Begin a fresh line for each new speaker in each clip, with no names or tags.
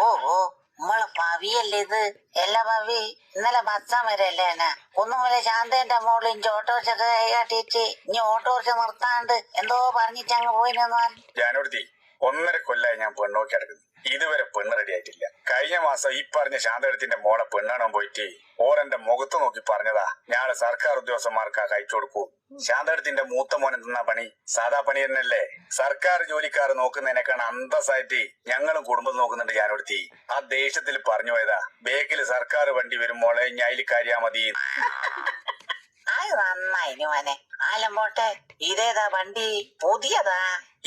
ഓഹോ, നമ്മളെ പവിയല്ലേ ഇത്? എല്ലാ പവി ഇന്നലെ ബസ്സാൻ വരല്ലേ എന്നെ ഒന്നുപോലെ ശാന്തന്റെ മോള് ഇഞ്ചി ഓട്ടോറിച്ചൊക്കെ കൈകാട്ടിട്ട് ഇനി ഓട്ടോറിച്ച് നിർത്താണ്ട് എന്തോ പറഞ്ഞിട്ട് അങ്ങ് പോയിനെന്ന് പറഞ്ഞു.
ജാനുവടുത്തി 1.5 കൊല്ലായി ഞാൻ പെണ്ണോക്കി കിടക്കുന്നു. ഇതുവരെ പെണ്ണ് റെഡി ആയിട്ടില്ല. കഴിഞ്ഞ മാസം ഈ പറഞ്ഞ ശാന്തടത്തിന്റെ മോളെ പെണ്ണാണോ പോയിട്ട് ഓരെന്റെ മുഖത്ത് നോക്കി പറഞ്ഞതാ, ഞാൻ സർക്കാർ ഉദ്യോഗസ്ഥന്മാർക്കാ കഴിച്ചു കൊടുക്കൂ. ശാന്തടത്തിന്റെ മൂത്ത മോനെ തിന്നാ പണി സാധാ പണി തന്നെയല്ലേ? സർക്കാർ ജോലിക്കാർ നോക്കുന്നതിനേക്കാണ് അന്തസ്സായിട്ട് ഞങ്ങളും കുടുംബം നോക്കുന്നുണ്ട്. ജാനുവടുത്തി ആ ദേഷ്യത്തിൽ പറഞ്ഞു പോയതാ, ബേക്കിൽ സർക്കാർ വണ്ടി വരുമ്പോളെ ഞായിൽ കാര്യാ മതി.
അത് നന്നായി മോനെ. ആലം പോട്ടെ, ഇതേതാ വണ്ടി? പുതിയതാ?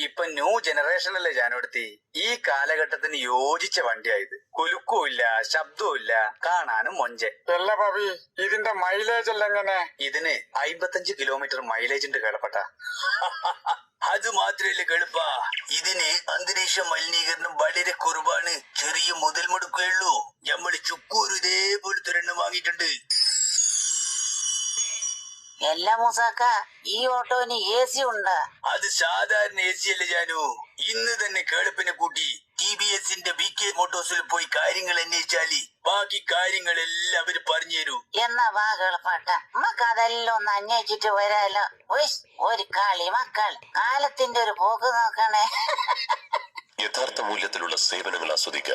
ഇപ്പൊ ന്യൂ ജനറേഷൻ അല്ലേ ജാനുവടുത്തി? ഈ കാലഘട്ടത്തിന് യോജിച്ച വണ്ടിയായത്. കുലുക്കവും ഇല്ല, ശബ്ദവും ഇല്ല, കാണാനും മൊഞ്ചൻ. അല്ല ഭാവി, ഇതിന്റെ മൈലേജ് അല്ല എങ്ങനെ? ഇതിന് 55 കിലോമീറ്റർ മൈലേജ് ഉണ്ട് കേളപ്പെട്ട. അത് മാത്രല്ല കേളുപ്പ, ഇതിന് അന്തരീക്ഷ മലിനീകരണം വളരെ കുറവാണ്. ചെറിയ മുതൽ മുടക്കേ ഉള്ളൂ. നമ്മള് ചുക്കൂർ ഇതേപോലത്തെ ഒരെണ്ണം വാങ്ങിയിട്ടുണ്ട്.
എല്ലാ മൂസാക്ക, ഈ ഓട്ടോന് AC ഉണ്ട്?
അത് സാധാരണ AC അല്ലേ ജാനു. ഇന്ന് തന്നെ കേളപ്പിനെ കൂട്ടി TBSന്റെ VK മോട്ടോഴ്സിൽ പോയി കാര്യങ്ങൾ അന്വേഷിച്ചാല് ബാക്കി കാര്യങ്ങളെല്ലാം അവര് പറഞ്ഞു തരൂ.
എന്നാ വാ കേളപ്പാട്ട, നമുക്ക് അതെല്ലാം ഒന്ന് അന്വേഷിച്ചിട്ട് വരാലോ. ഒരു കളി മക്കൾ, കാലത്തിന്റെ ഒരു പോക്ക് നോക്കണേ.
യഥാർത്ഥ മൂല്യത്തിലുള്ള സേവനങ്ങൾ ആസ്വദിക്കാൻ